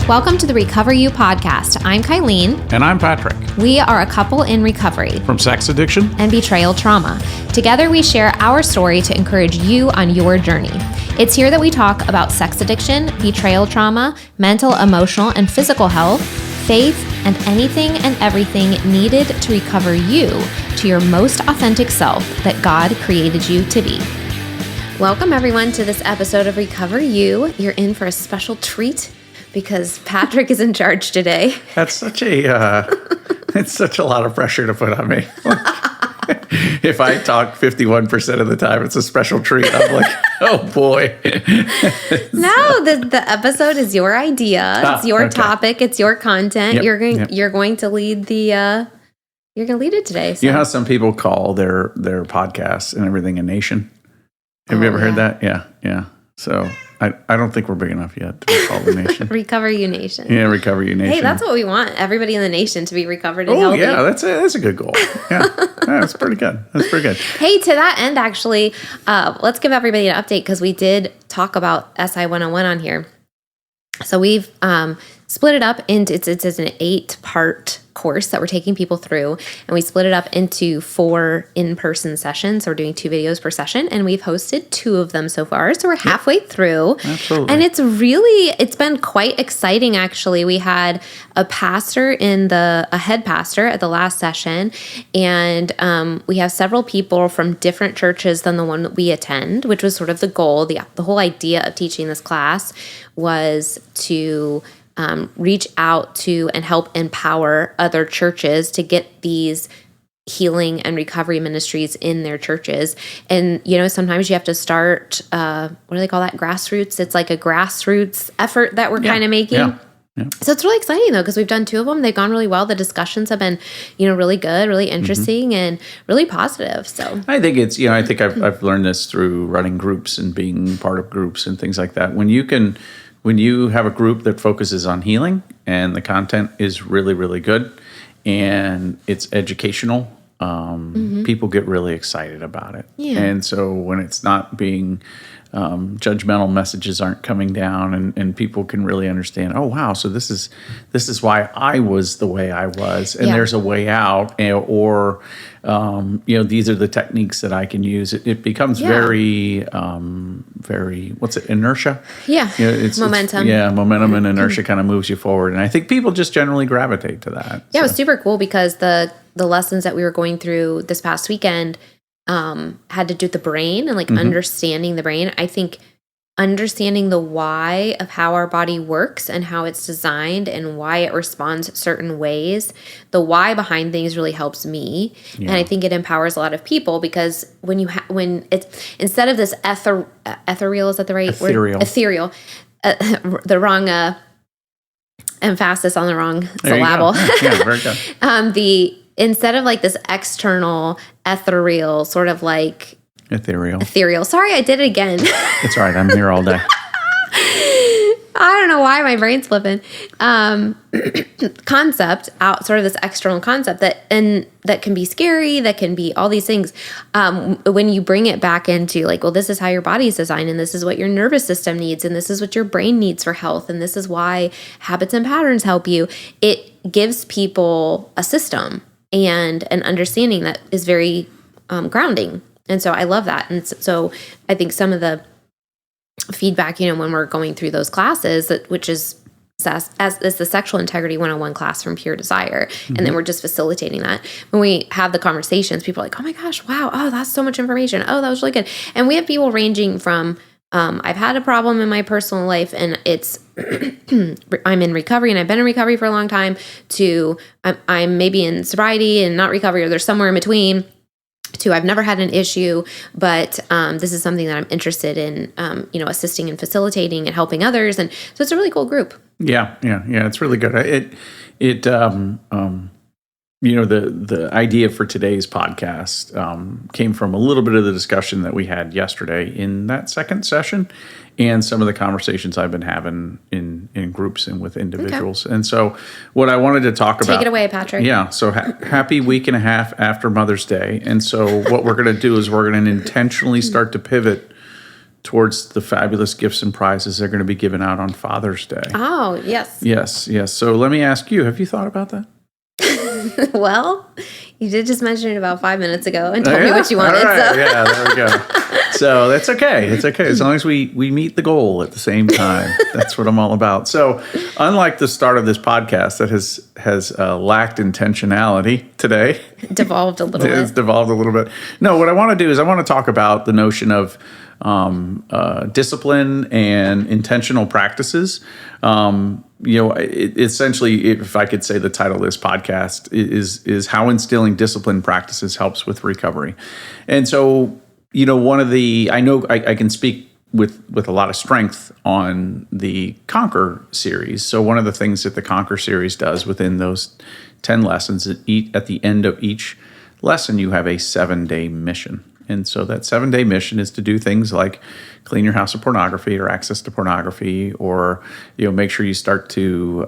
Welcome to the Recover You podcast. I'm Kylene. And I'm Patrick. We are a couple in recovery From sex addiction and betrayal trauma. Together, we share our story to encourage you on your journey. It's here that we talk about sex addiction, betrayal trauma, mental, emotional, and physical health, faith, and anything and everything needed to recover you to your most authentic self that God created you to be. Welcome, everyone, to this episode of Recover You. You're in for a special treat because Patrick is in charge today. That's such a, it's such a lot of pressure to put on me. If I talk 51% of the time, it's a special treat. I'm like, oh boy. No, the episode is your idea. It's your topic. It's your content. Yep, You're going to lead the, you're going to lead it today. So. You know how some people call their podcasts and everything a nation? Have you ever heard that? Yeah. So I don't think we're big enough yet to be called a nation. Recover You Nation. Yeah, Recover You Nation. Hey, that's what we want. Everybody in the nation to be recovered and healthy. healthy. Yeah, that's a good goal. Yeah, that's pretty good. That's pretty good. Hey, to that end, actually, let's give everybody an update because we did talk about SI 101 on here. So we've split it up into, it's an 8-part course that we're taking people through, and we split it up into 4 in-person sessions. So we're doing 2 videos per session, and we've hosted 2 of them so far. So we're halfway through. Absolutely. And it's been quite exciting, actually. We had a head pastor at the last session, and we have several people from different churches than the one that we attend, which was sort of the goal. The whole idea of teaching this class was to reach out to and help empower other churches to get these healing and recovery ministries in their churches. And, sometimes you have to start, what do they call that? Grassroots. It's like a grassroots effort that we're kind of making. Yeah. So it's really exciting, though, because we've done 2 of them. They've gone really well. The discussions have been, really good, really interesting, and really positive. So I think it's, I think I've learned this through running groups and being part of groups and things like that. When you have a group that focuses on healing and the content is really, really good and it's educational, people get really excited about it. Yeah. And so when it's not being judgmental, messages aren't coming down, and people can really understand, oh wow, so this is why I was the way I was, and there's a way out, or these are the techniques that I can use. It becomes very what's it, inertia? Yeah, it's momentum. Momentum and inertia kind of moves you forward, and I think people just generally gravitate to that. Yeah, It was super cool because the lessons that we were going through this past weekend had to do with the brain and understanding the brain. I think understanding the why of how our body works and how it's designed and why it responds certain ways, the why behind things really helps me. Yeah. And I think it empowers a lot of people because when it's instead of this ethereal, is that the right ethereal. word? Ethereal. The wrong emphasis on the wrong syllable. Yeah, very good. Instead of this external ethereal, sort of ethereal. Sorry, I did it again. It's all right. I'm here all day. I don't know why my brain's flipping. Concept out, sort of this external concept that can be scary, that can be all these things. When you bring it back into this is how your body is designed, and this is what your nervous system needs, and this is what your brain needs for health, and this is why habits and patterns help you. It gives people a system and an understanding that is very grounding. And so I love that. And so I think some of the feedback, when we're going through those classes, which is as the Sexual Integrity 101 class from Pure Desire, and then we're just facilitating that. When we have the conversations, people are like, oh my gosh, wow, oh, that's so much information. Oh, that was really good. And we have people ranging from, I've had a problem in my personal life and it's, I'm in recovery and I've been in recovery for a long time, to I'm maybe in sobriety and not recovery, or there's somewhere in between, to I've never had an issue, but this is something that I'm interested in, assisting and facilitating and helping others. And so it's a really cool group. Yeah. It's really good. The idea for today's podcast came from a little bit of the discussion that we had yesterday in that second session, and some of the conversations I've been having in groups and with individuals. Okay. And so what I wanted to talk about... Take it away, Patrick. Yeah. So happy week and a half after Mother's Day. And so what we're going to do is we're going to intentionally start to pivot towards the fabulous gifts and prizes that are going to be given out on Father's Day. Oh, yes. Yes. So let me ask you, have you thought about that? Well, you did just mention it about 5 minutes ago and told me what you wanted. All right. So. Yeah, there we go. So that's okay. It's okay as long as we meet the goal at the same time. That's what I'm all about. So unlike the start of this podcast that has lacked intentionality today. Devolved a little bit. It's devolved a little bit. No, what I want to do is I want to talk about the notion of discipline and intentional practices. Essentially, if I could say the title of this podcast is how instilling discipline practices helps with recovery. And so, one of the, I know I can speak with a lot of strength on the Conquer series. So one of the things that the Conquer series does within those 10 lessons, at the end of each lesson, you have a 7-day mission. And so that 7-day mission is to do things like clean your house of pornography or access to pornography, or make sure you start to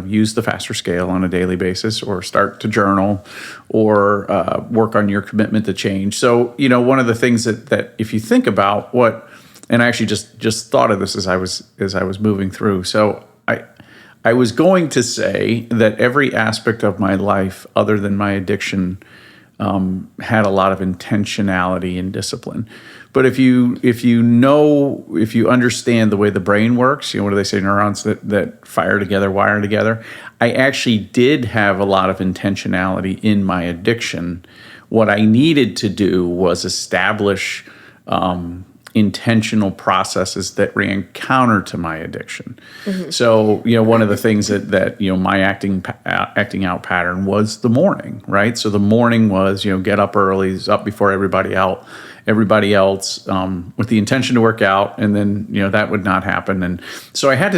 use the faster scale on a daily basis, or start to journal, or work on your commitment to change. So one of the things that if you think about what, and I actually just thought of this as I was moving through. So I was going to say that every aspect of my life, other than my addiction, had a lot of intentionality and discipline. But if you understand the way the brain works, what do they say? Neurons that fire together, wire together. I actually did have a lot of intentionality in my addiction. What I needed to do was establish intentional processes that ran counter to my addiction. Mm-hmm. So, one of the things that my acting out pattern was the morning, right? So the morning was, get up early, up before everybody else, with the intention to work out, and then, that would not happen. And so I had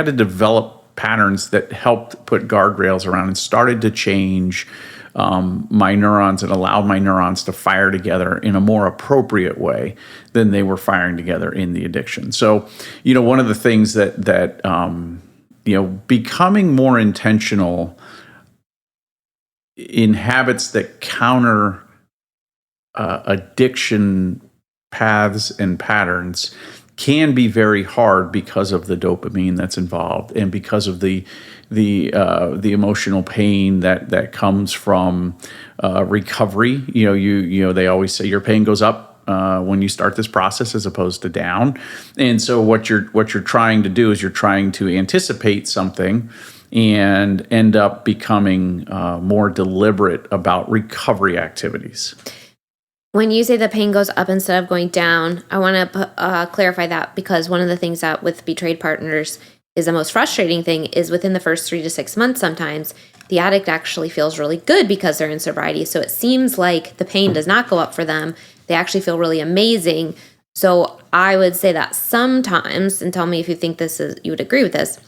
to develop patterns that helped put guardrails around and started to change my neurons and allowed my neurons to fire together in a more appropriate way than they were firing together in the addiction. So, one of the things that becoming more intentional in habits that counter addiction paths and patterns can be very hard because of the dopamine that's involved and because of the emotional pain that comes from recovery. They always say your pain goes up when you start this process as opposed to down. And so what you're trying to do is you're trying to anticipate something and end up becoming more deliberate about recovery activities. When you say the pain goes up instead of going down, I want to clarify that, because one of the things that with betrayed partners is the most frustrating thing is within the first 3 to 6 months, sometimes the addict actually feels really good because they're in sobriety. So it seems like the pain does not go up for them. They actually feel really amazing. So I would say that sometimes, and tell me if you think you would agree with this,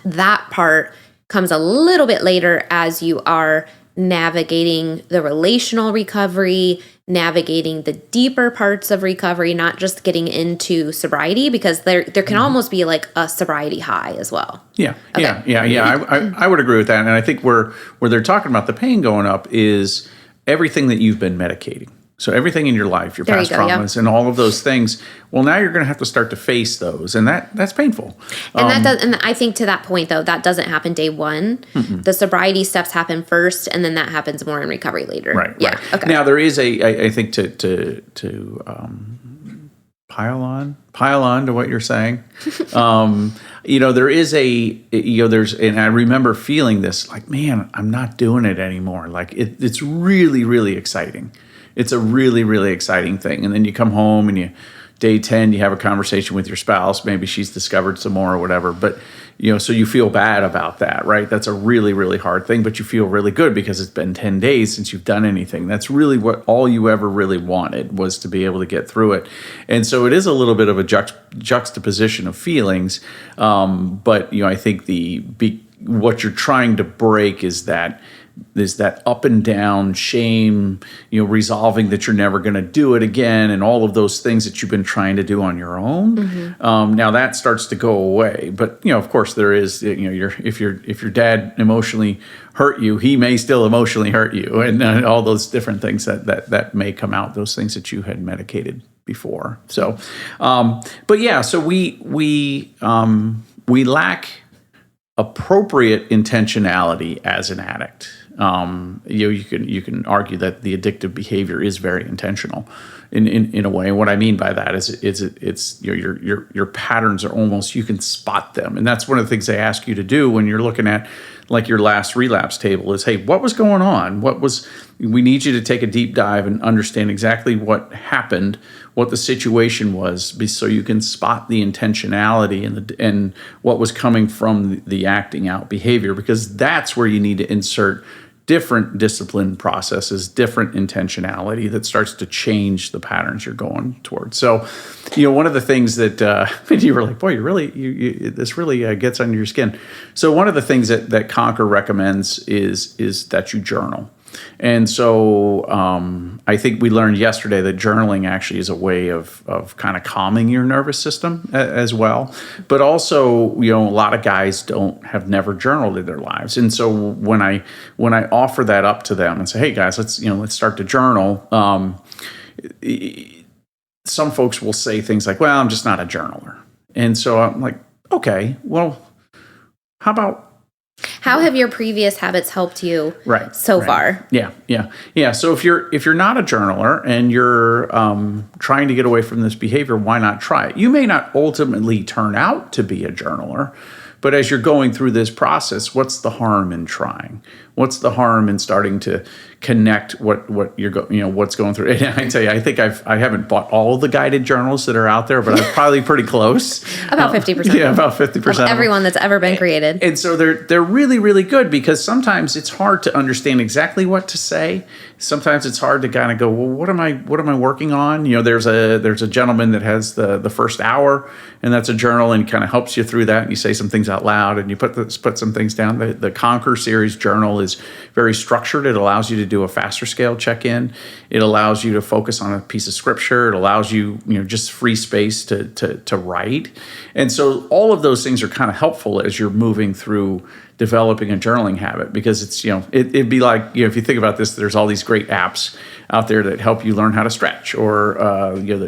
that part comes a little bit later as you are navigating the relational recovery, navigating the deeper parts of recovery, not just getting into sobriety, because there can almost be like a sobriety high as well. Yeah. Okay. Yeah. I would agree with that. And I think where they're talking about the pain going up is everything that you've been medicating. So everything in your life, your past traumas, and all of those things. Well, now you're going to have to start to face those, and that's painful. And and I think to that point, though, that doesn't happen day one. Mm-hmm. The sobriety steps happen first, and then that happens more in recovery later. Right. Yeah. Right. Okay. Now there is I think to pile on to what you're saying. There is and I remember feeling this, like, man, I'm not doing it anymore. Like it's really, really exciting. It's a really, really exciting thing. And then you come home and day 10, you have a conversation with your spouse. Maybe she's discovered some more or whatever. But, so you feel bad about that, right? That's a really, really hard thing. But you feel really good because it's been 10 days since you've done anything. That's really what all you ever really wanted, was to be able to get through it. And so it is a little bit of a juxtaposition of feelings. But, I think what you're trying to break is that up and down shame, resolving that you're never going to do it again, and all of those things that you've been trying to do on your own. Mm-hmm. Now that starts to go away, but of course there is. If your dad emotionally hurt you, he may still emotionally hurt you, and all those different things that may come out. Those things that you had medicated before. So, but yeah, so we lack appropriate intentionality as an addict. You can argue that the addictive behavior is very intentional in a way. And what I mean by that is it's your patterns are almost, you can spot them. And that's one of the things they ask you to do when you're looking at like your last relapse table is, hey, what was going on? We need you to take a deep dive and understand exactly what happened, what the situation was, so you can spot the intentionality and what was coming from the acting out behavior, because that's where you need to insert different discipline processes, different intentionality that starts to change the patterns you're going towards. So, one of the things that you were like, boy, this really gets under your skin. So one of the things that Conquer recommends is that you journal. And so I think we learned yesterday that journaling actually is a way of kind of calming your nervous system as well. But also, a lot of guys have never journaled in their lives. And so when I offer that up to them and say, hey guys, let's start to journal, some folks will say things like, well, I'm just not a journaler. And so I'm like, okay, well, how have your previous habits helped you so far? Yeah. So if you're not a journaler and you're trying to get away from this behavior, why not try it? You may not ultimately turn out to be a journaler, but as you're going through this process, what's the harm in trying? What's the harm in starting to connect what's going through? And I tell you, I think I haven't bought all the guided journals that are out there, but I'm probably pretty close. About 50%. Yeah, about 50% of everyone that's ever been created. And so they're really, really good, because sometimes it's hard to understand exactly what to say. Sometimes it's hard to kind of go, well, what am I working on? There's a gentleman that has the first hour, and that's a journal, and kind of helps you through that. And you say some things out loud, and you put some things down. The Conquer series journal is very structured. It allows you to do a faster scale check-in. It allows you to focus on a piece of scripture. It allows you, just free space to write. And so all of those things are kind of helpful as you're moving through developing a journaling habit, because it's, it'd be like, if you think about this, there's all these great apps out there that help you learn how to stretch, or,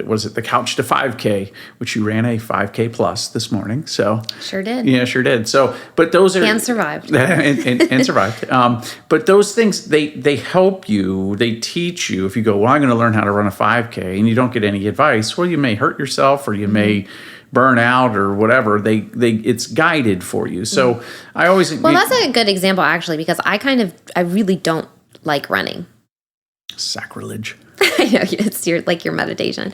was it the Couch to 5K, which you ran a 5K plus this morning. So sure did. Yeah, sure did. So, but those are, and survived and survived. But those things, they help you, they teach you. If you go, well, I'm going to learn how to run a 5K, and you don't get any advice, well, you may hurt yourself, or you may burn out, or whatever. It's guided for you. So I always that's a good example, actually, because I really don't like running. Sacrilege. I know, it's your meditation.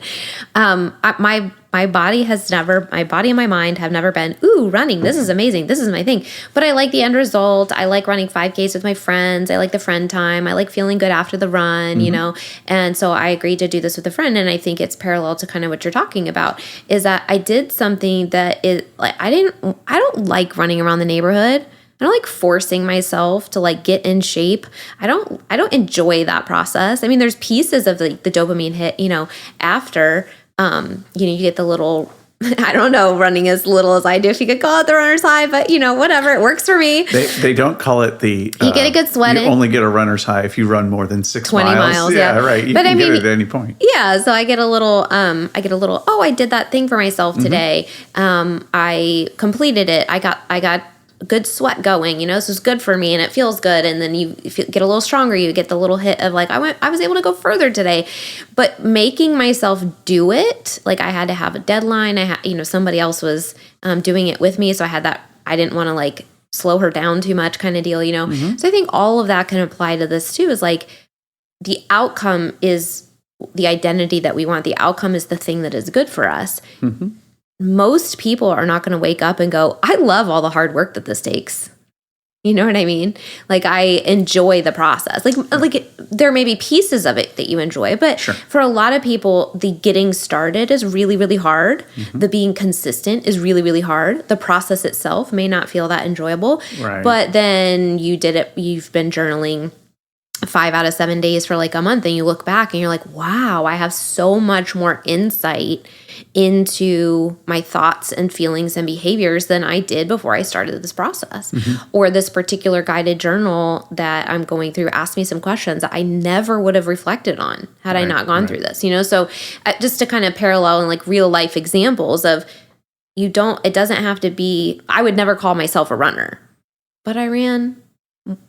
My body and my mind have never been, ooh, running, this is amazing, this is my thing. But I like the end result. I like running 5Ks with my friends. I like the friend time. I like feeling good after the run, And so I agreed to do this with a friend, and I think it's parallel to kind of what you're talking about, is that I did something that is like, I don't like running around the neighborhood. I don't like forcing myself to get in shape. I don't enjoy that process. I mean, there's pieces of the dopamine hit, after, you get the little, I don't know, running as little as I do, if you could call it the runner's high, but whatever, it works for me. They don't call it the, you get a good sweat in. You only get a runner's high if you run more than 20 miles. Yeah, right. You can get it at any point. Yeah. So I get a little, oh, I did that thing for myself today. I completed it. I got good sweat going, this is good for me, and it feels good. And then if you get a little stronger, you get the little hit of I was able to go further today. But making myself do it, I had to have a deadline. I had, somebody else was doing it with me, so I had that. I didn't want to slow her down too much, kind of deal, So I think all of that can apply to this too. Is the outcome is the identity that we want. The outcome is the thing that is good for us. Mm-hmm. Most people are not going to wake up and go, I love all the hard work that this takes. You know what I mean? I enjoy the process. There may be pieces of it that you enjoy, but sure. For a lot of people, the getting started is really, really hard. Mm-hmm. The being consistent is really, really hard. The process itself may not feel that enjoyable, right. But then you did it. You've been journaling 5 out of 7 days for like a month, and you look back and you're like, wow, I have so much more insight into my thoughts and feelings and behaviors than I did before I started this process. Or this particular guided journal that I'm going through asked me some questions that I never would have reflected on had I not gone through this, So just to kind of parallel and like real life examples of it doesn't have to be, I would never call myself a runner, but I ran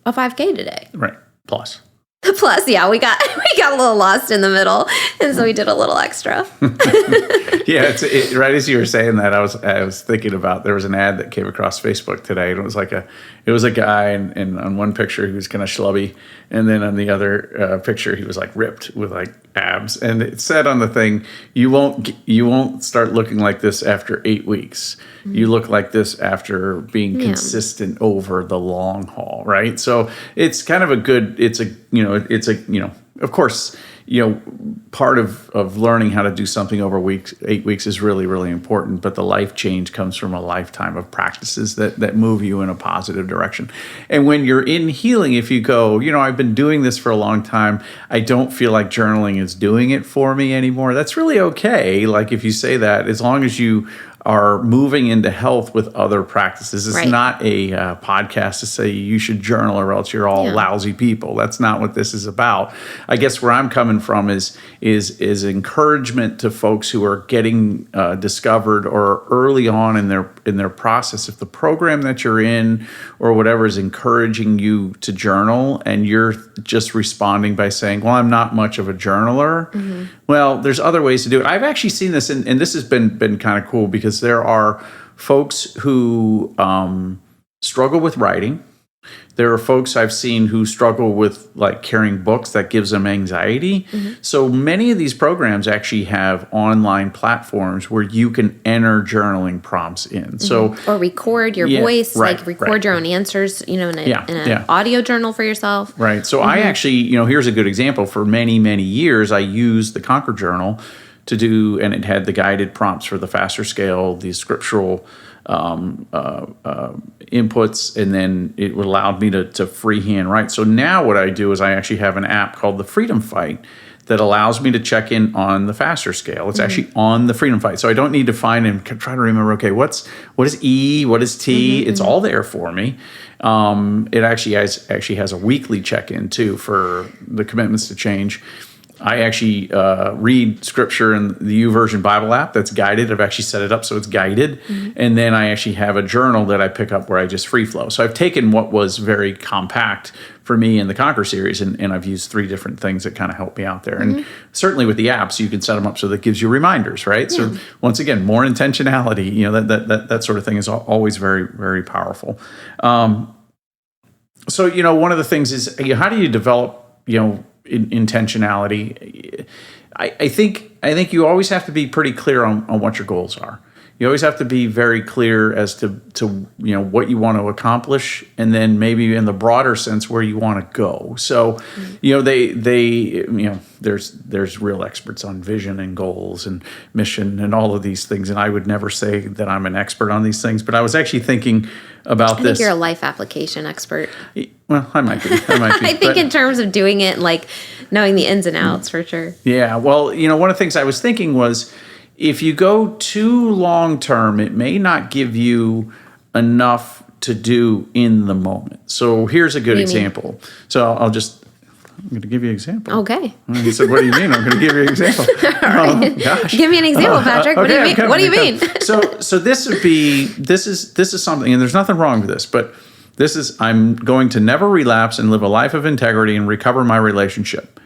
a 5K today. Right. Plus, yeah, we got a little lost in the middle, and so we did a little extra. Yeah, right as you were saying that, I was thinking about, there was an ad that came across Facebook today, and it was a guy, and on one picture he was kind of schlubby, and then on the other picture he was like ripped with like abs, and it said on the thing, you won't start looking like this after 8 weeks. You look like this after being consistent over the long haul, right? So it's kind of of course, part of learning how to do something over 8 weeks is really, really important, but the life change comes from a lifetime of practices that move you in a positive direction. And when you're in healing, if you go, I've been doing this for a long time, I don't feel like journaling is doing it for me anymore, that's really okay. Like if you say that, as long as you are moving into health with other practices. It's not a podcast to say you should journal or else you're all lousy people. That's not what this is about. I guess where I'm coming from is encouragement to folks who are getting discovered or early on in their process. If the program that you're in or whatever is encouraging you to journal and you're just responding by saying, well, I'm not much of a journaler. Well, there's other ways to do it. I've actually seen this, and this has been kind of cool because there are folks who struggle with writing. There are folks I've seen who struggle with like carrying books that gives them anxiety. So many of these programs actually have online platforms where you can enter journaling prompts in. So or record your voice, like record your own answers, in an audio journal for yourself. Right. So I actually, here's a good example. For many, many years, I used the Conquer Journal to do, and it had the guided prompts for the faster scale, the scriptural inputs, and then it allowed me to freehand write. So now what I do is I actually have an app called the Freedom Fight that allows me to check in on the faster scale. It's actually on the Freedom Fight. So I don't need to find and try to remember, okay, what is E, what is T? It's all there for me. It actually has a weekly check-in too for the commitments to change. I actually read scripture in the YouVersion Bible app that's guided. I've actually set it up so it's guided. And then I actually have a journal that I pick up where I just free flow. So I've taken what was very compact for me in the Conquer series, and I've used 3 different things that kind of help me out there. And certainly with the apps, you can set them up so that it gives you reminders, right? So once again, more intentionality, that sort of thing is always very, very powerful. So, one of the things is, how do you develop, intentionality? I think you always have to be pretty clear on what your goals are. You always have to be very clear as to what you want to accomplish, and then maybe in the broader sense where you want to go. So, there's real experts on vision and goals and mission and all of these things, and I would never say that I'm an expert on these things. But I was actually thinking about this. I think you're a life application expert. Well, I might be. I think in terms of doing it, like knowing the ins and outs, for sure. Yeah. Well, one of the things I was thinking was, if you go too long term, it may not give you enough to do in the moment. So here's a good example. So I'm going to give you an example. Okay. He said, "What do you mean?" I'm going to give you an example. Right. Gosh. Give me an example, Patrick. What do you mean? What do you mean? So this is something, and there's nothing wrong with this, but I'm going to never relapse and live a life of integrity and recover my relationship.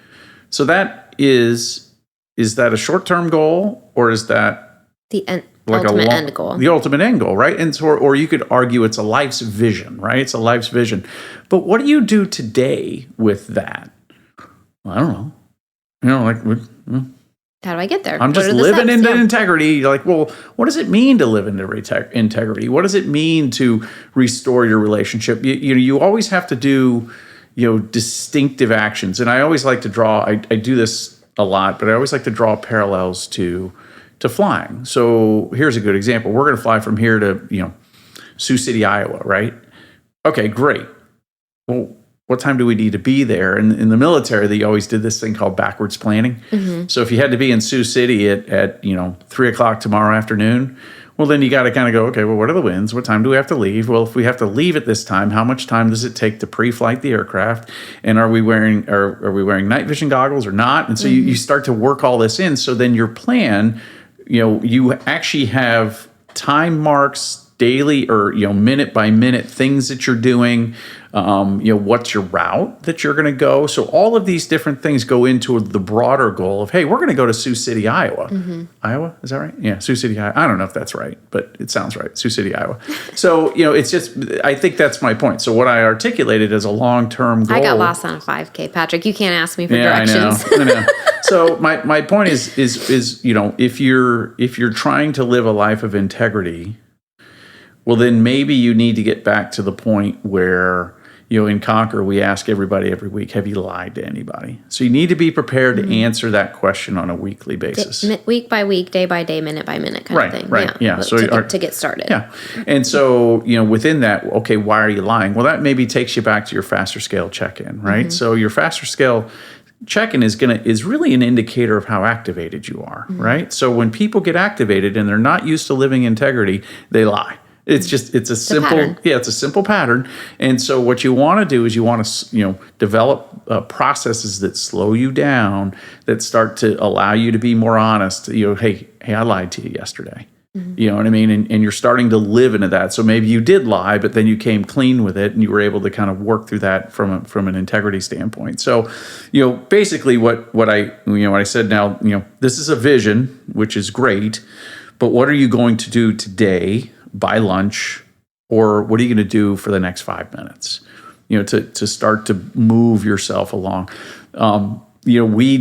So that is that a short-term goal, or is that the ultimate end goal? The ultimate end goal, right? And so, or you could argue it's a life's vision, right? It's a life's vision. But what do you do today with that? Well, I don't know. How do I get there? I'm just living into integrity. You're like, well, what does it mean to live into integrity? What does it mean to restore your relationship? You always have to do, distinctive actions. And I always like to draw. I do this a lot, but I always like to draw parallels to flying. So here's a good example. We're going to fly from here to, Sioux City, Iowa, right? Okay, great. Well, what time do we need to be there? And in the military, they always did this thing called backwards planning. So if you had to be in Sioux City at 3:00 tomorrow afternoon, well, then you got to kind of go, okay, well, what are the winds? What time do we have to leave? Well, if we have to leave at this time, how much time does it take to pre-flight the aircraft? And are we wearing night vision goggles or not? And so you start to work all this in. So then your plan, you actually have time marks daily or minute by minute things that you're doing. What's your route that you're going to go? So all of these different things go into the broader goal of, hey, we're going to go to Sioux City, Iowa. Iowa, is that right? Yeah, Sioux City, Iowa. I don't know if that's right, but it sounds right. Sioux City, Iowa. So it's just, I think that's my point. So what I articulated as a long-term goal. I got lost on a 5K, Patrick. You can't ask me for Yeah, directions. I know. So my point is if you're trying to live a life of integrity, well, then maybe you need to get back to the point where, in Conquer, we ask everybody every week, have you lied to anybody? So you need to be prepared to answer that question on a weekly basis. Week by week, day by day, minute by minute kind of thing. Right, yeah. So to get started. Yeah. And so, within that, okay, why are you lying? Well, that maybe takes you back to your faster scale check-in, right? So your faster scale check-in is really an indicator of how activated you are, right? So when people get activated and they're not used to living integrity, they lie. It's a simple pattern. And so what you want to do is you want to, develop processes that slow you down, that start to allow you to be more honest. Hey, I lied to you yesterday. You know what I mean? And you're starting to live into that. So maybe you did lie, but then you came clean with it and you were able to kind of work through that from an integrity standpoint. So, basically what I said now, this is a vision, which is great, but what are you going to do today by lunch, or what are you going to do for the next 5 minutes, to start to move yourself along? We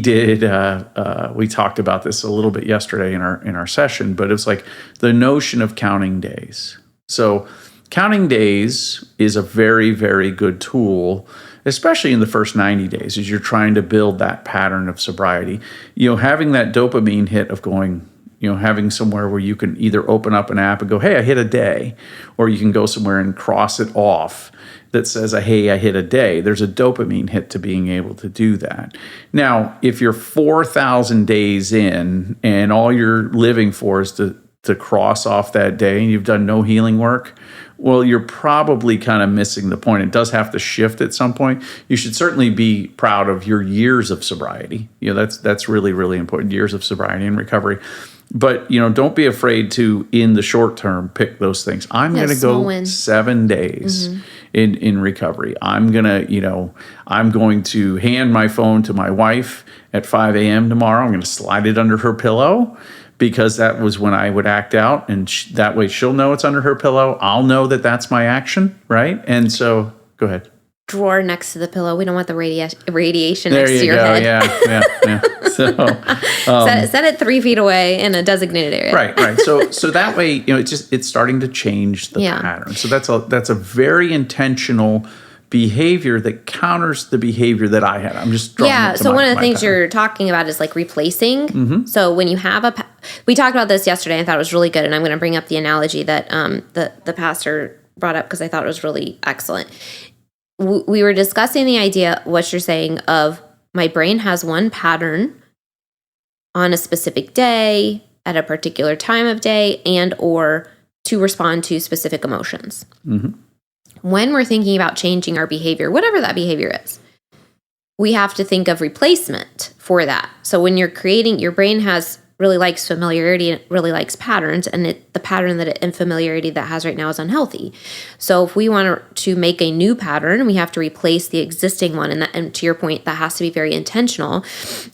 talked about this a little bit yesterday in our session, but it's like the notion of counting days. So counting days is a very, very good tool, especially in the first 90 days as you're trying to build that pattern of sobriety. Having that dopamine hit of going, having somewhere where you can either open up an app and go, hey, I hit a day, or you can go somewhere and cross it off that says, hey, I hit a day. There's a dopamine hit to being able to do that. Now, if you're 4,000 days in and all you're living for is to cross off that day and you've done no healing work, well, you're probably kind of missing the point. It does have to shift at some point. You should certainly be proud of your years of sobriety. That's really, really important, years of sobriety and recovery. But, don't be afraid to, in the short term, pick those things. I'm going to go 7 days in recovery. I'm going to hand my phone to my wife at 5 a.m. tomorrow. I'm going to slide it under her pillow because that was when I would act out. And that way she'll know it's under her pillow. I'll know that that's my action, right? And so, go ahead. Drawer next to the pillow. We don't want the radiation there next to your head. Yeah. So set it 3 feet away in a designated area. Right. So that way, it's starting to change the pattern. So that's a very intentional behavior that counters the behavior that I had. I'm just drawing so one of the things you're talking about is like replacing. So when you have we talked about this yesterday. I thought it was really good, and I'm going to bring up the analogy that the pastor brought up because I thought it was really excellent. We were discussing the idea, what you're saying, of my brain has one pattern on a specific day, at a particular time of day, and or to respond to specific emotions. When we're thinking about changing our behavior, whatever that behavior is, we have to think of replacement for that. So when you're creating, your brain really likes familiarity and it really likes patterns, and the pattern and familiarity that has right now is unhealthy. So if we want to make a new pattern, we have to replace the existing one, and to your point, that has to be very intentional.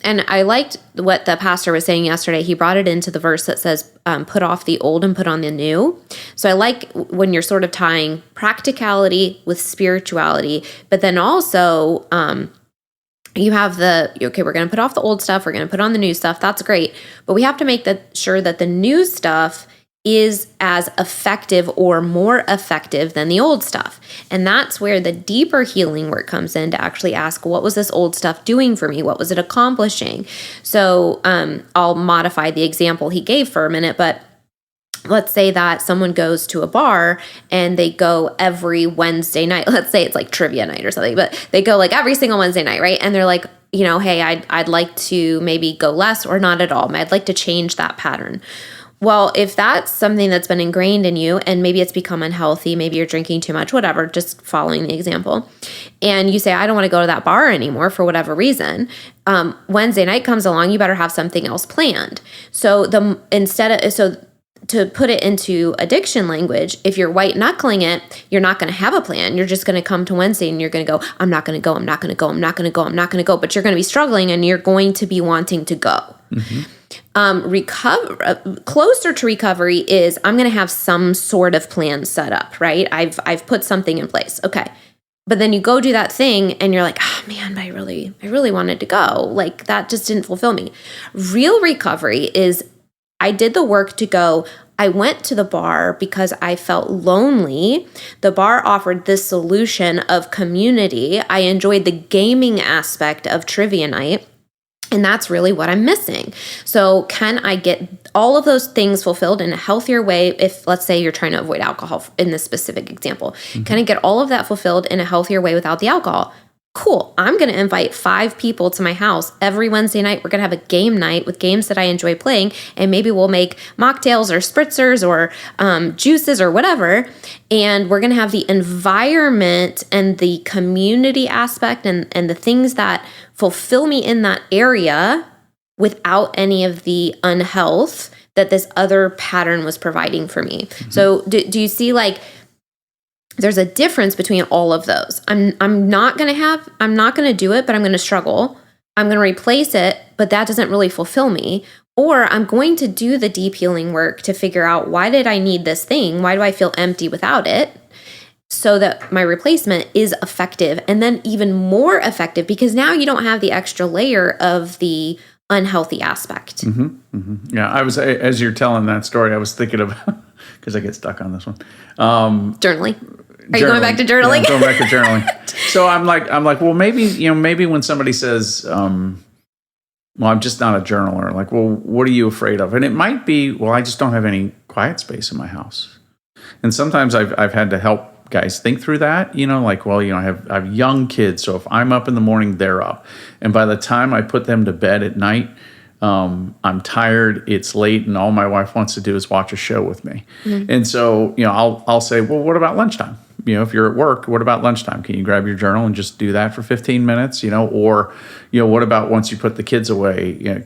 And I liked what the pastor was saying yesterday. He brought it into the verse that says, put off the old and put on the new. So I like when you're sort of tying practicality with spirituality, but then also you have we're going to put off the old stuff, we're going to put on the new stuff. That's great. But we have to make sure that the new stuff is as effective or more effective than the old stuff. And that's where the deeper healing work comes in, to actually ask, what was this old stuff doing for me? What was it accomplishing? So I'll modify the example he gave for a minute, but let's say that someone goes to a bar and they go every Wednesday night. Let's say it's like trivia night or something, but they go like every single Wednesday night, right? And they're like, hey, I'd like to maybe go less or not at all. I'd like to change that pattern. Well, if that's something that's been ingrained in you and maybe it's become unhealthy, maybe you're drinking too much, whatever, just following the example, and you say, I don't want to go to that bar anymore for whatever reason, Wednesday night comes along, you better have something else planned. So to put it into addiction language, if you're white knuckling it, you're not going to have a plan. You're just going to come to Wednesday and you're going to go, I'm not going to go, I'm not going to go, I'm not going to go, I'm not going to go. But you're going to be struggling and you're going to be wanting to go. Mm-hmm. Closer to recovery is I'm going to have some sort of plan set up, right? I've put something in place. Okay. But then you go do that thing and you're like, oh man, but I really wanted to go. Like that just didn't fulfill me. Real recovery is I did the work to go. I went to the bar because I felt lonely. The bar offered this solution of community. I enjoyed the gaming aspect of trivia night. And that's really what I'm missing. So can I get all of those things fulfilled in a healthier way? If let's say you're trying to avoid alcohol in this specific example, can I get all of that fulfilled in a healthier way without the alcohol? Cool. I'm going to invite 5 people to my house every Wednesday night. We're going to have a game night with games that I enjoy playing. And maybe we'll make mocktails or spritzers or juices or whatever. And we're going to have the environment and the community aspect and the things that fulfill me in that area without any of the unhealth that this other pattern was providing for me. Mm-hmm. So do you see like there's a difference between all of those. I'm not going to do it, but I'm going to struggle. I'm going to replace it, but that doesn't really fulfill me. Or I'm going to do the deep healing work to figure out why did I need this thing? Why do I feel empty without it? So that my replacement is effective and then even more effective because now you don't have the extra layer of the unhealthy aspect. Mm-hmm, mm-hmm. Yeah, I was, as you're telling that story, I was thinking of, because I get stuck on this one. Journaling. Are you going back to journaling? Yeah, I'm going back to journaling. So I'm like, well, maybe when somebody says, well, I'm just not a journaler. Like, well, what are you afraid of? And it might be, well, I just don't have any quiet space in my house. And sometimes I've had to help guys think through that, like, well, I have young kids. So if I'm up in the morning, they're up. And by the time I put them to bed at night, I'm tired, it's late, and all my wife wants to do is watch a show with me. Mm-hmm. And so, I'll say, well, what about lunchtime? If you're at work, what about lunchtime? Can you grab your journal and just do that for 15 minutes? Or, what about once you put the kids away,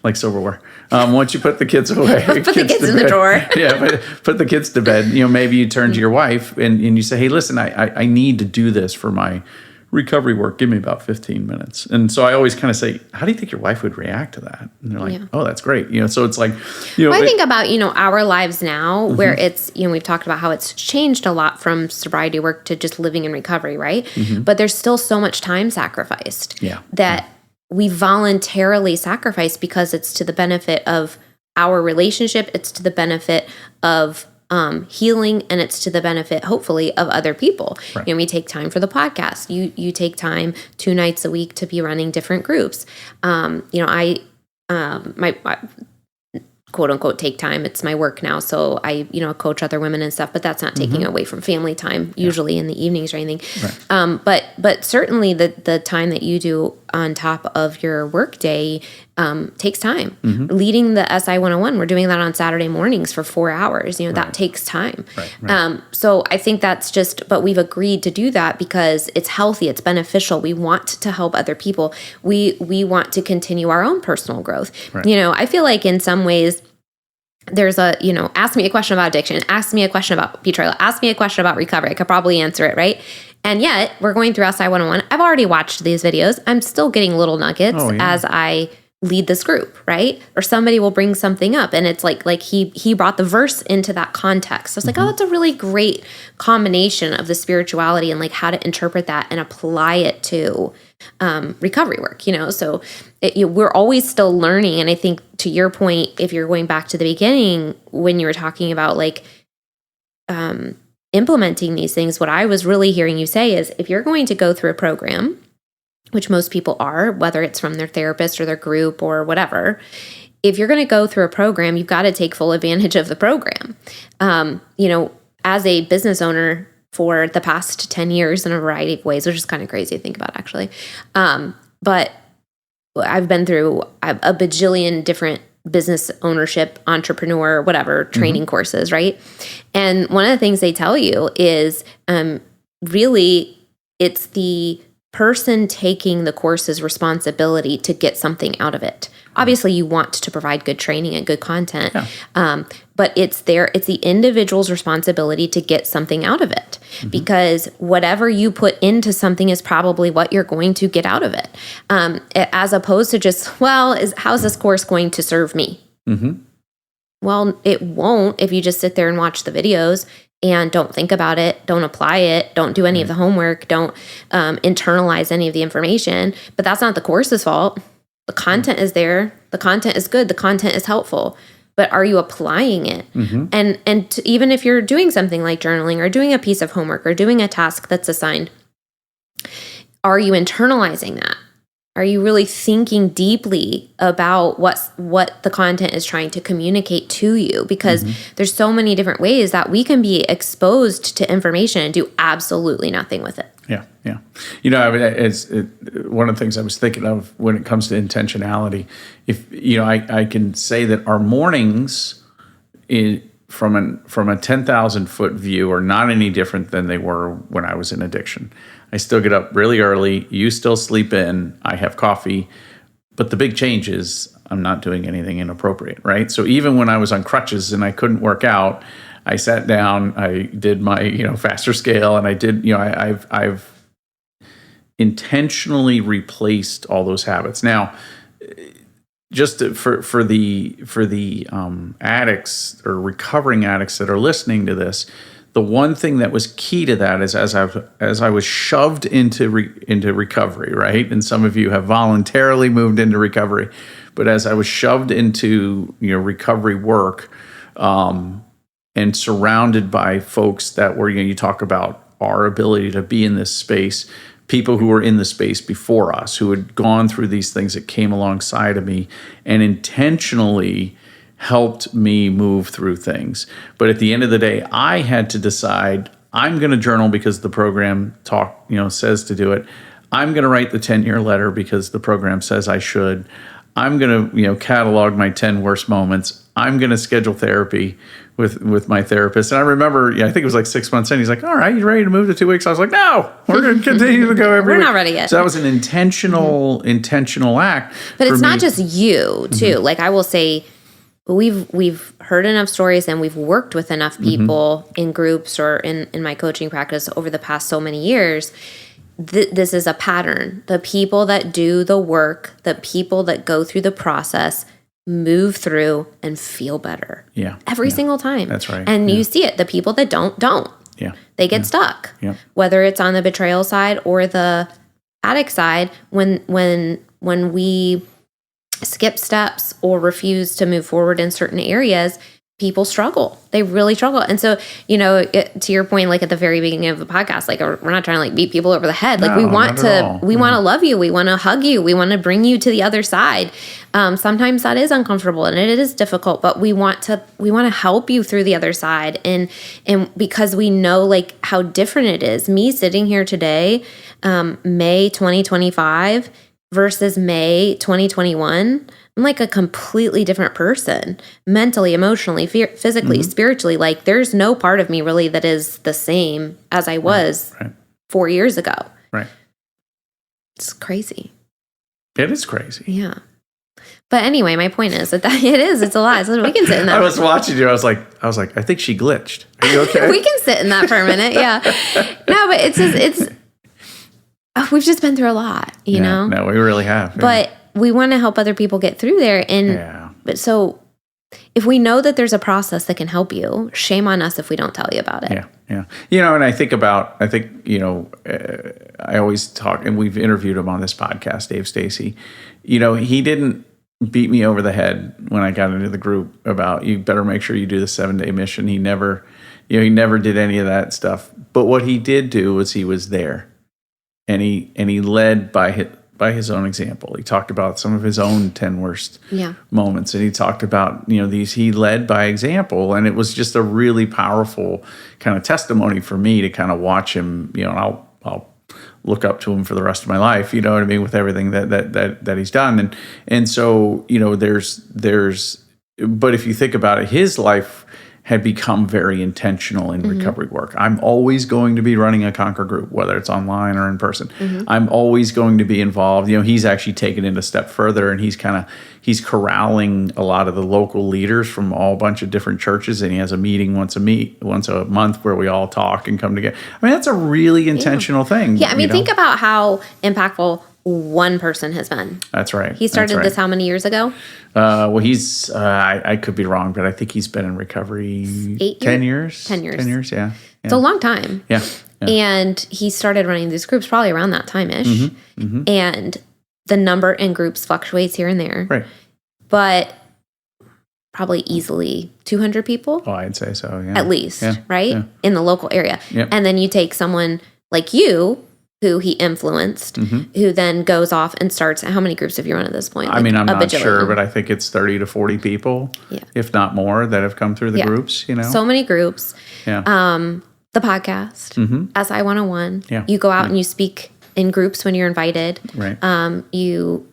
like silverware. Once you put the kids away, put the kids in the drawer. Yeah, put the kids to bed. Maybe you turn to your wife and you say, hey, listen, I need to do this for my recovery work. Give me about 15 minutes. And so I always kind of say, how do you think your wife would react to that? And they're like, oh, that's great. So it's like, I think about, our lives now where it's, we've talked about how it's changed a lot from sobriety work to just living in recovery, right? Mm-hmm. But there's still so much time sacrificed that we voluntarily sacrifice because it's to the benefit of our relationship. It's to the benefit of healing, and it's to the benefit, hopefully, of other people. Right. We take time for the podcast. You take time 2 nights a week to be running different groups. I quote unquote take time. It's my work now. So I, coach other women and stuff, but that's not taking away from family time, usually in the evenings or anything. Right. But certainly the time that you do on top of your work day takes time. Mm-hmm. Leading the SI 101, we're doing that on Saturday mornings for 4 hours. That takes time. Right. So I think that's but we've agreed to do that because it's healthy, it's beneficial. We want to help other people. We want to continue our own personal growth. Right. I feel like in some ways, there's ask me a question about addiction, ask me a question about betrayal, ask me a question about recovery. I could probably answer it, right? And yet, we're going through SI 101. I've already watched these videos. I'm still getting little nuggets as I lead this group, right? Or somebody will bring something up, and it's like he brought the verse into that context. I was like, oh, that's a really great combination of the spirituality and like how to interpret that and apply it to recovery work, So we're always still learning. And I think to your point, if you're going back to the beginning when you were talking about like implementing these things, what I was really hearing you say is if you're going to go through a program, which most people are, whether it's from their therapist or their group or whatever, if you're going to go through a program, you've got to take full advantage of the program. As a business owner for the past 10 years in a variety of ways, which is kind of crazy to think about, actually. But I've been through a bajillion different business ownership, entrepreneur, whatever, training courses, right? And one of the things they tell you is really it's the person taking the course's responsibility to get something out of it. Obviously, you want to provide good training and good content, but it's the individual's responsibility to get something out of it, because whatever you put into something is probably what you're going to get out of it, as opposed to just, how's this course going to serve me? Well, it won't if you just sit there and watch the videos and don't think about it, don't apply it, don't do any of the homework, don't internalize any of the information. But that's not the course's fault. The content is there. The content is good. The content is helpful. But are you applying it? And even if you're doing something like journaling or doing a piece of homework or doing a task that's assigned, are you internalizing that? Are you really thinking deeply about what the content is trying to communicate to you? Because there's so many different ways that we can be exposed to information and do absolutely nothing with it. Yeah. It's one of the things I was thinking of when it comes to intentionality. If I can say that our mornings, from a 10,000 foot view, are not any different than they were when I was in addiction. I still get up really early. You still sleep in. I have coffee. But the big change is I'm not doing anything inappropriate, right? So even when I was on crutches and I couldn't work out, I sat down, I did my, faster scale, and I did, I've intentionally replaced all those habits. Now, just for the addicts or recovering addicts that are listening to this, the one thing that was key to that is as I was shoved into recovery, right? And some of you have voluntarily moved into recovery, but as I was shoved into recovery work, and surrounded by folks that were, you talk about our ability to be in this space, people who were in the space before us, who had gone through these things that came alongside of me and intentionally helped me move through things. But at the end of the day, I had to decide, I'm going to journal because the program says to do it. I'm going to write the 10-year letter because the program says I should. I'm going to, catalog my 10 worst moments. I'm going to schedule therapy with my therapist. And I remember, I think it was like 6 months in, he's like, all right, you ready to move to 2 weeks? I was like, no, we're going to continue to go every week. We're not ready yet. So that was an intentional act. But it's not just you, too. Like I will say, we've heard enough stories and we've worked with enough people in groups or in my coaching practice over the past so many years. This is a pattern. The people that do the work, the people that go through the process, move through and feel better. Yeah. Every single time. That's right. And you see it. The people that don't. Yeah. They get stuck. Yeah. Whether it's on the betrayal side or the addict side, when we skip steps or refuse to move forward in certain areas, people struggle. They really struggle. And so, to your point, like at the very beginning of the podcast, like we're not trying to like beat people over the head. Like we want to love you. We want to hug you. We want to bring you to the other side. Sometimes that is uncomfortable and it is difficult, but we want to help you through the other side. And because we know like how different it is. Me sitting here today, May 2025 versus May 2021, I'm like a completely different person, mentally, emotionally, physically, spiritually. Like there's no part of me really that is the same as I was 4 years ago. Right. It's crazy. It is crazy. Yeah. But anyway, my point is that it's a lot. So we can sit in that. I was watching you. I was like, I think she glitched. Are you okay? We can sit in that for a minute. Yeah. No, but we've just been through a lot, you know? No, we really have. Yeah. But we want to help other people get through there. But so if we know that there's a process that can help you, shame on us if we don't tell you about it. Yeah. And I think, I always talk, and we've interviewed him on this podcast, Dave Stacy. He didn't beat me over the head when I got into the group about, you better make sure you do the 7-day mission. He never did any of that stuff. But what he did do was he was there. And he led by by his own example. He talked about some of his own 10 worst Yeah. moments, and he talked about, he led by example, and it was just a really powerful kind of testimony for me to kind of watch him, and I'll look up to him for the rest of my life, you know what I mean, with everything that he's done. And so, but if you think about it, his life had become very intentional in recovery work. I'm always going to be running a Conquer group, whether it's online or in person. I'm always going to be involved. He's actually taken it a step further, and he's corralling a lot of the local leaders from all bunch of different churches, and he has a meeting once a month where we all talk and come together. I mean, that's a really intentional thing. Yeah, I mean, think about how impactful one person has been. That's right. He started this how many years ago? Well, he's, I could be wrong, but I think he's been in recovery 10 years. 10 years. 10 years, yeah. It's a long time. Yeah. And he started running these groups probably around that time-ish. And the number in groups fluctuates here and there. Right. But probably easily 200 people. Oh, I'd say so, yeah. At least, yeah. right? Yeah. In the local area. Yep. And then you take someone like you, who he influenced, who then goes off and starts. How many groups have you run at this point? I mean, I'm not sure, but I think it's 30 to 40 people, if not more, that have come through the groups, So many groups. Yeah. The podcast, SI 101. Yeah. You go out and you speak in groups when you're invited. Right. You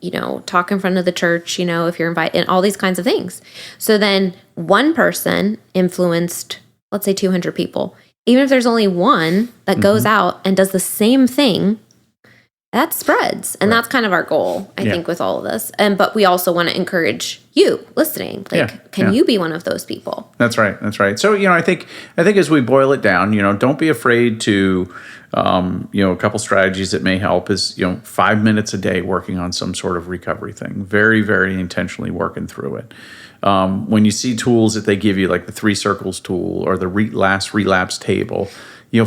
talk in front of the church, if you're invited, and all these kinds of things. So then one person influenced, let's say 200 people. Even if there's only one that goes out and does the same thing, that spreads. And that's kind of our goal, I think, with all of this. But we also want to encourage you listening. Can you be one of those people? That's right. That's right. So, I think as we boil it down, don't be afraid to, a couple strategies that may help is, 5 minutes a day working on some sort of recovery thing. Very, very intentionally working through it. When you see tools that they give you, like the 3 circles tool or the last relapse table,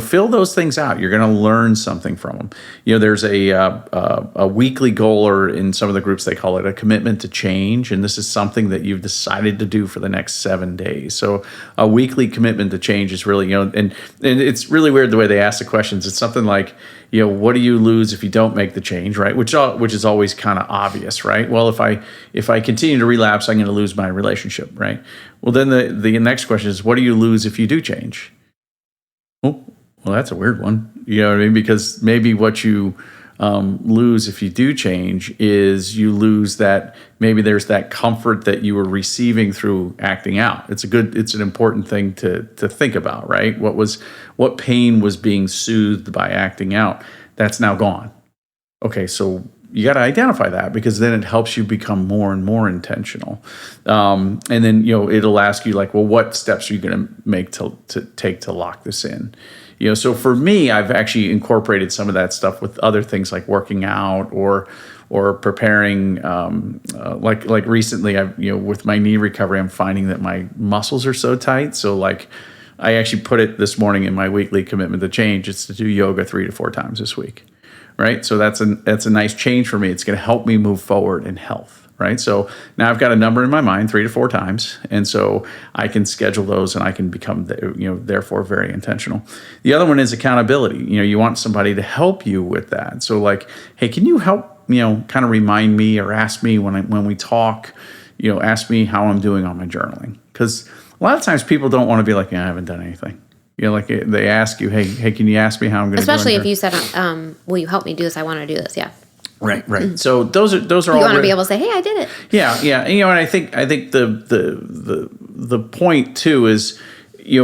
fill those things out. You're going to learn something from them. There's a weekly goal, or in some of the groups they call it a commitment to change, and this is something that you've decided to do for the next 7 days. So a weekly commitment to change is really, and it's really weird the way they ask the questions. It's something like, what do you lose if you don't make the change, right? Which is always kind of obvious, right? Well, if I continue to relapse, I'm going to lose my relationship, right? Well, then the next question is, what do you lose if you do change? Oh, well, that's a weird one. You know what I mean? Because maybe what you lose if you do change is you lose that, maybe there's that comfort that you were receiving through acting out. It's an important thing to think about, right? What pain was being soothed by acting out? That's now gone. Okay, so you got to identify that, because then it helps you become more and more intentional. And then, it'll ask you like, well, what steps are you going to make to take to lock this in? So for me, I've actually incorporated some of that stuff with other things like working out or preparing. Like recently, with my knee recovery, I'm finding that my muscles are so tight. So like, I actually put it this morning in my weekly commitment to change. It's to do yoga 3 to 4 times this week. Right. So that's a nice change for me. It's going to help me move forward in health. Right. So now I've got a number in my mind, 3 to 4 times. And so I can schedule those, and I can become, therefore very intentional. The other one is accountability. You want somebody to help you with that. So like, hey, can you help, kind of remind me or ask me when we talk, ask me how I'm doing on my journaling. Because a lot of times people don't want to be like, I haven't done anything. Like they ask you, hey, can you ask me how I'm going to do it? Especially if you said, will you help me do this? I want to do this. Yeah. Right. So those are all. You want to be able to say, "Hey, I did it." Yeah. And I think the point too is,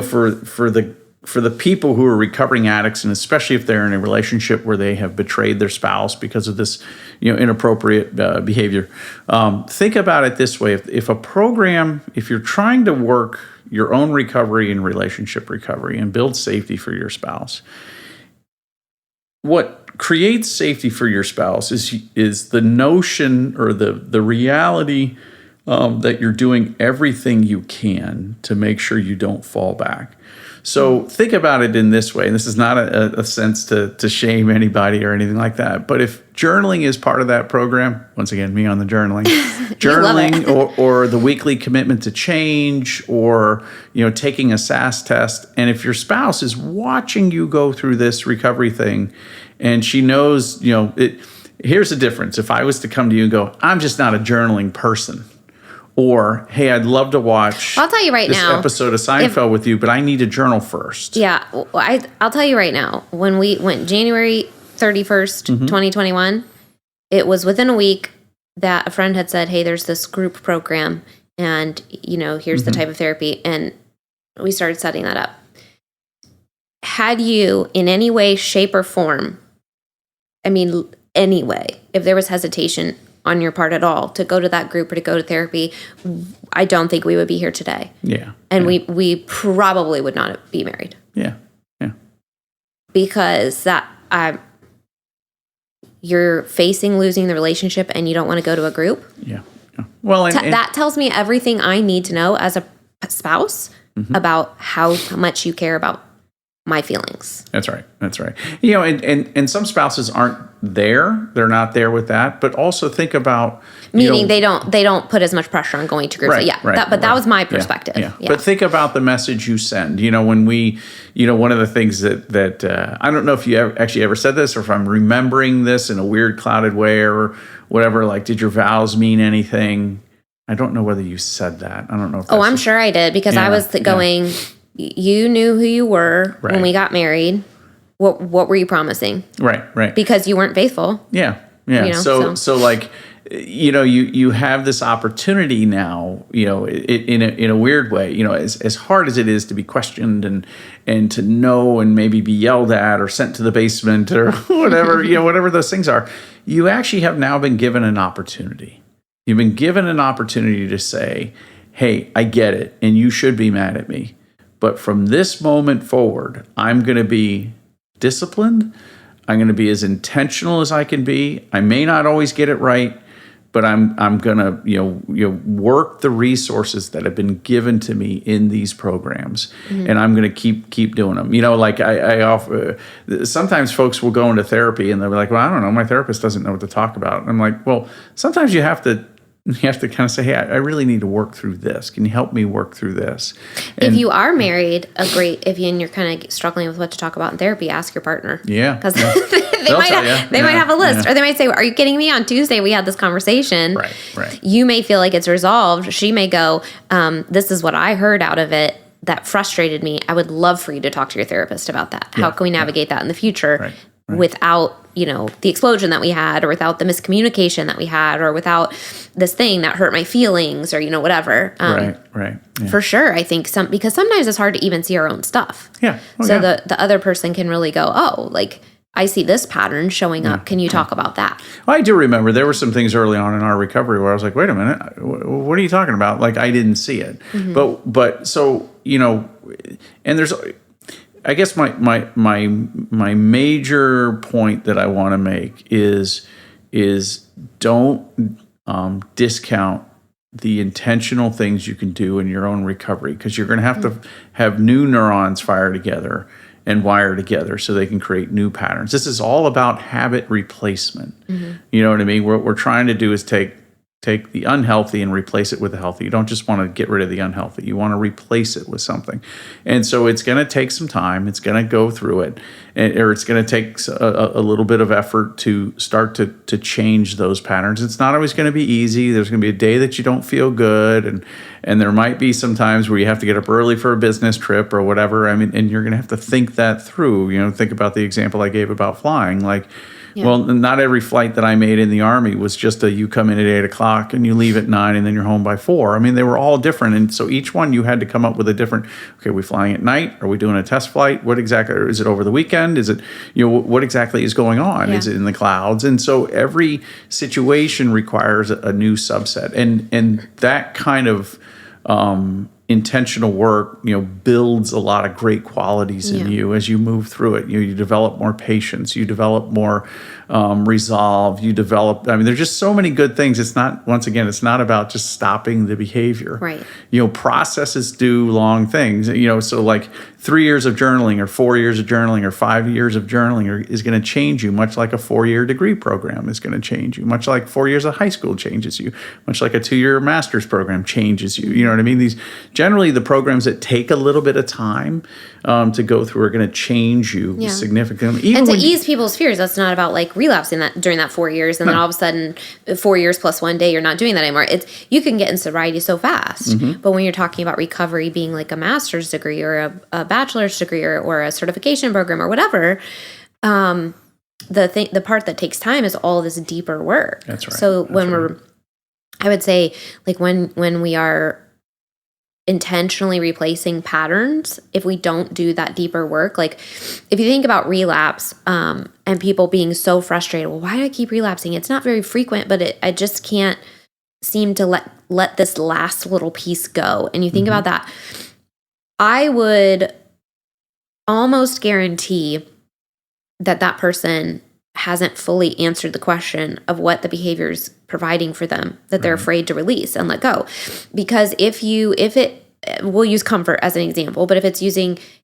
for the people who are recovering addicts, and especially if they're in a relationship where they have betrayed their spouse because of this, inappropriate behavior. Think about it this way: if you're trying to work your own recovery and relationship recovery and build safety for your spouse, what creates safety for your spouse is the notion or the reality that you're doing everything you can to make sure you don't fall back. So think about it in this way, and this is not a sense to shame anybody or anything like that, but if journaling is part of that program, once again, me on the journaling, or the weekly commitment to change, or taking a SAS test, and if your spouse is watching you go through this recovery thing, and she knows, here's the difference. If I was to come to you and go, I'm just not a journaling person, or, hey, I'd love to watch I'll tell you right this now, episode of Seinfeld with you, but I need to journal first. Yeah, I'll tell you right now, when we went January 31st, 2021, it was within a week that a friend had said, hey, there's this group program and, here's the type of therapy. And we started setting that up. Had you in any way, shape, or form, any way, if there was hesitation on your part at all to go to that group or to go to therapy, I don't think we would be here today. Yeah. And we probably would not be married. Yeah. Yeah. Because you're facing losing the relationship and you don't want to go to a group. Yeah. Yeah. Well, that tells me everything I need to know as a spouse about how much you care about my feelings. That's right. That's right. And some spouses aren't there. They're not there with that. But also think about meaning they don't put as much pressure on going to groups. Right, Yeah. Right, that was my perspective. Yeah. But think about the message you send. When we, one of the things that I don't know if you ever said this or if I'm remembering this in a weird clouded way or whatever. Like, did your vows mean anything? I don't know whether you said that. I don't know if that's I'm sure I did because I was going. You knew who you were when we got married. What were you promising? Right. Because you weren't faithful. Yeah. So like, you have this opportunity now, in a weird way, as hard as it is to be questioned and to know and maybe be yelled at or sent to the basement or whatever, whatever those things are, you actually have now been given an opportunity. You've been given an opportunity to say, hey, I get it, and you should be mad at me. But from this moment forward, I'm going to be disciplined. I'm going to be as intentional as I can be. I may not always get it right, but I'm going to work the resources that have been given to me in these programs, and I'm going to keep doing them. Like I offer. Sometimes folks will go into therapy and they'll be like, "Well, I don't know. My therapist doesn't know what to talk about." And I'm like, "Well, sometimes you have to." kind of say, hey, I really need to work through this. Can you help me work through this? And if you are married, and you're kind of struggling with what to talk about in therapy, ask your partner. Yeah. Because they might have a list. Or they might say, are you kidding me? On Tuesday, we had this conversation. Right. You may feel like it's resolved. She may go, this is what I heard out of it that frustrated me. I would love for you to talk to your therapist about that. How can we navigate that in the future without the explosion that we had, or without the miscommunication that we had, or without this thing that hurt my feelings, or whatever. Right. Yeah. For sure, I think because sometimes it's hard to even see our own stuff. Yeah. The other person can really go, oh, like I see this pattern showing up. Can you talk about that? Well, I do remember there were some things early on in our recovery where I was like, wait a minute, what are you talking about? Like I didn't see it. But so and there's. I guess my major point that I want to make is don't discount the intentional things you can do in your own recovery, because you're going to have to have new neurons fire together and wire together so they can create new patterns. This is all about habit replacement. You know what I mean? What we're trying to do is take the unhealthy and replace it with the healthy. You don't just want to get rid of the unhealthy. You want to replace it with something. And so it's going to take some time. It's going to go through it. Or it's going to take a little bit of effort to start to change those patterns. It's not always going to be easy. There's going to be a day that you don't feel good. And there might be some times where you have to get up early for a business trip or whatever. I mean, and you're going to have to think that through. Think about the example I gave about flying. Like, well, not every flight that I made in the Army was just you come in at 8 o'clock and you leave at 9 and then you're home by 4. I mean, they were all different. And so each one you had to come up with a different, okay, are we flying at night? Are we doing a test flight? What exactly, is it over the weekend? Is it, what exactly is going on? Is it in the clouds? And so every situation requires a new subset. And that kind of intentional work, builds a lot of great qualities in you as you move through it. You develop more patience, you develop more resolve, you develop, there's just so many good things. It's not, once again, it's not about just stopping the behavior. Right. Processes do long things, so like 3 years of journaling or 4 years of journaling or 5 years of journaling is going to change you, much like a 4-year degree program is going to change you, much like 4 years of high school changes you, much like a 2-year master's program changes you. You know what I mean? generally the programs that take a little bit of time to go through are going to change you significantly. Even and to ease people's fears, that's not about like relapsing that during that 4 years, and then all of a sudden 4 years plus one day you're not doing that anymore. It's you can get in sobriety so fast, but when you're talking about recovery being like a master's degree or a bachelor's degree or a certification program or whatever, the part that takes time is all this deeper work. That's right. So I would say like when we are intentionally replacing patterns, if we don't do that deeper work, like if you think about relapse and people being so frustrated, well, why do I keep relapsing? It's not very frequent, but I just can't seem to let this last little piece go. And you think about that, I would almost guarantee that person hasn't fully answered the question of what the behavior is providing for them that they're afraid to release and let go. Because we'll use comfort as an example, but if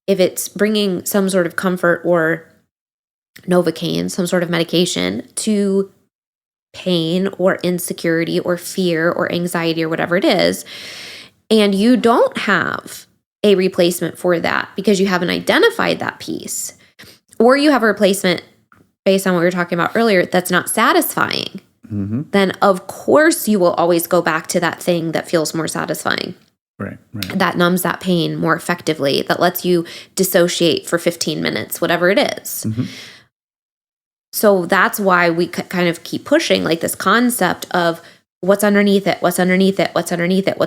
it's bringing some sort of comfort or Novocaine, some sort of medication to pain or insecurity or fear or anxiety or whatever it is, and you don't have a replacement for that because you haven't identified that piece, or you have a replacement based on what we were talking about earlier that's not satisfying, then of course you will always go back to that thing that feels more satisfying. Right. That numbs that pain more effectively, that lets you dissociate for 15 minutes, whatever it is. So that's why we kind of keep pushing like this concept of what's underneath it, what's underneath it, what's underneath it.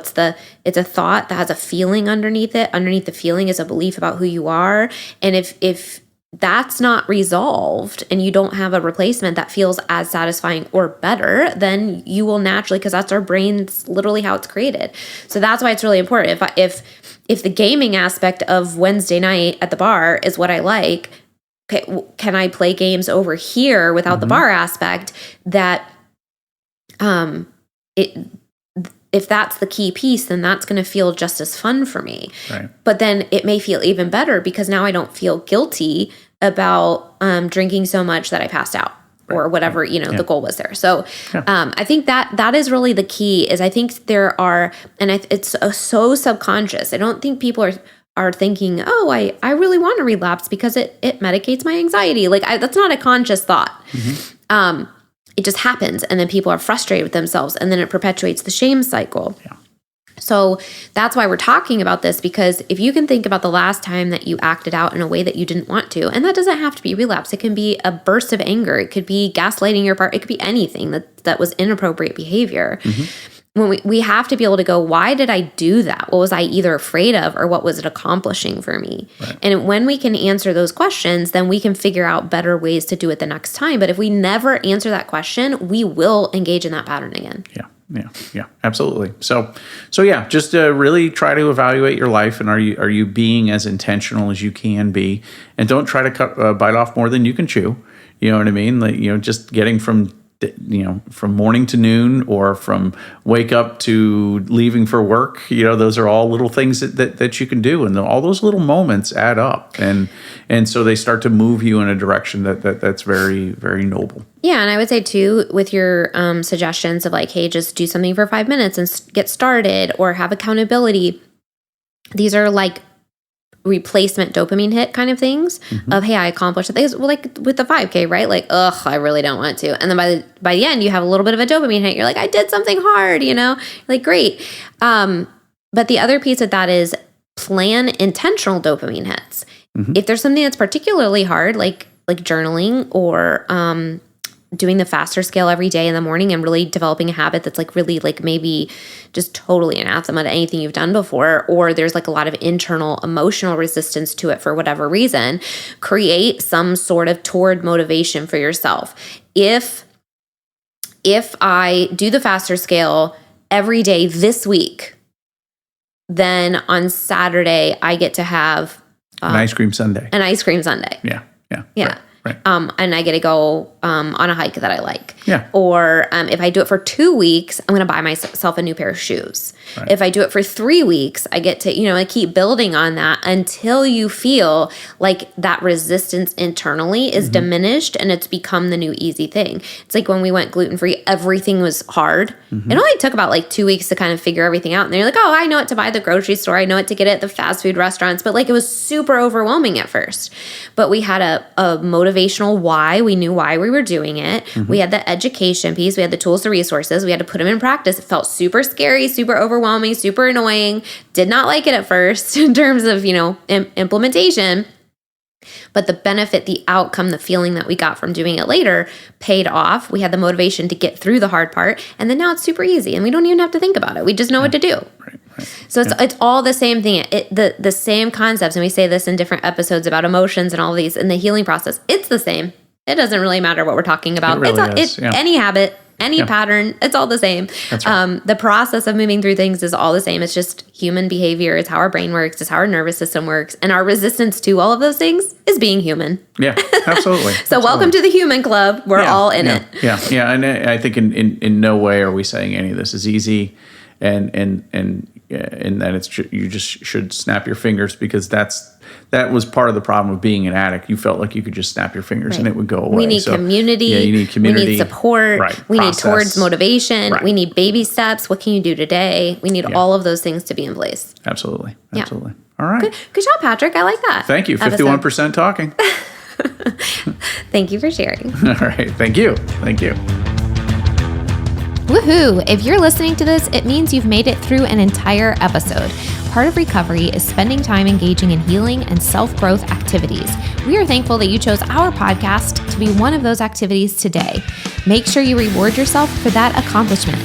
It's a thought that has a feeling underneath it. Underneath the feeling is a belief about who you are. And if that's not resolved and you don't have a replacement that feels as satisfying or better, then you will naturally, because that's our brain's literally how it's created. So that's why it's really important. If the gaming aspect of Wednesday night at the bar is what I like, okay, can I play games over here without the bar aspect? That if that's the key piece, then that's going to feel just as fun for me. Right. But then it may feel even better because now I don't feel guilty about drinking so much that I passed out or whatever, the goal was there. So I think that is really the key. Is I think there are, and it's so subconscious. I don't think people are thinking, oh, I really want to relapse because it medicates my anxiety. Like that's not a conscious thought. It just happens. And then people are frustrated with themselves and then it perpetuates the shame cycle. Yeah. So that's why we're talking about this, because if you can think about the last time that you acted out in a way that you didn't want to, and that doesn't have to be relapse. It can be a burst of anger. It could be gaslighting your partner. It could be anything that was inappropriate behavior. When we have to be able to go, why did I do that? What was I either afraid of or what was it accomplishing for me? Right. And when we can answer those questions, then we can figure out better ways to do it the next time. But if we never answer that question, we will engage in that pattern again. Yeah, absolutely. So yeah, just really try to evaluate your life, and are you being as intentional as you can be, and don't try to bite off more than you can chew. You know what I mean? Like, just getting from morning to noon, or from wake up to leaving for work. Those are all little things that you can do, and all those little moments add up, and so they start to move you in a direction that's very, very noble. Yeah, and I would say too, with your suggestions of like, hey, just do something for 5 minutes and get started, or have accountability. These are like replacement dopamine hit kind of things of, hey, I accomplished the things. Well, like with the 5K, right? Like, I really don't want to. And then by the end, you have a little bit of a dopamine hit. You're like, I did something hard, like, great. But the other piece of that is plan intentional dopamine hits. If there's something that's particularly hard, like journaling or doing the faster scale every day in the morning and really developing a habit that's like really like maybe just totally anathema to anything you've done before, or there's like a lot of internal emotional resistance to it for whatever reason, create some sort of toward motivation for yourself. If I do the faster scale every day this week, then on Saturday I get to have an ice cream sundae. An ice cream sundae. Yeah. Yeah. Right. And I get to go on a hike that I like. Yeah. Or if I do it for 2 weeks, I'm going to buy myself a new pair of shoes. Right. If I do it for 3 weeks, I get to, I keep building on that until you feel like that resistance internally is diminished and it's become the new easy thing. It's like when we went gluten-free, everything was hard. It only took about like 2 weeks to kind of figure everything out. And they're like, oh, I know what to buy at the grocery store. I know what to get at the fast food restaurants. But like it was super overwhelming at first. But we had a motivational why. We knew why we were doing it. We had the education piece. We had the tools, the resources. We had to put them in practice. It felt super scary, super overwhelming, super annoying. Did not like it at first in terms of, implementation. But the benefit, the outcome, the feeling that we got from doing it later paid off. We had the motivation to get through the hard part. And then now it's super easy and we don't even have to think about it. We just know what to do. Right. So it's all the same thing. The same concepts. And we say this in different episodes about emotions and all these in the healing process. It's the same. It doesn't really matter what we're talking about. It really it's any habit, any pattern, it's all the same. That's right. The process of moving through things is all the same. It's just human behavior. It's how our brain works. It's how our nervous system works. And our resistance to all of those things is being human. Yeah, absolutely. So welcome to the human club. We're all in it. Yeah. And I think in no way are we saying any of this is easy and that it's you just should snap your fingers because that was part of the problem of being an addict. You felt like you could just snap your fingers and it would go away. We need community. Yeah, you need community. We need support. Right. We need towards motivation. Right. We need baby steps. What can you do today? We need all of those things to be in place. Absolutely. Yeah. All right. Good job, Patrick. I like that. Thank you. 51% talking. Thank you for sharing. All right. Thank you. Woohoo! If you're listening to this, it means you've made it through an entire episode. Part of recovery is spending time engaging in healing and self-growth activities. We are thankful that you chose our podcast to be one of those activities today. Make sure you reward yourself for that accomplishment.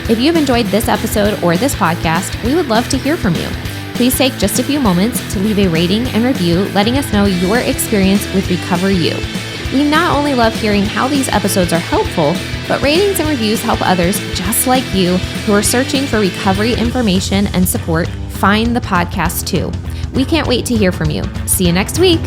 If you've enjoyed this episode or this podcast, we would love to hear from you. Please take just a few moments to leave a rating and review, letting us know your experience with Recover You. We not only love hearing how these episodes are helpful, but ratings and reviews help others just like you who are searching for recovery information and support find the podcast too. We can't wait to hear from you. See you next week.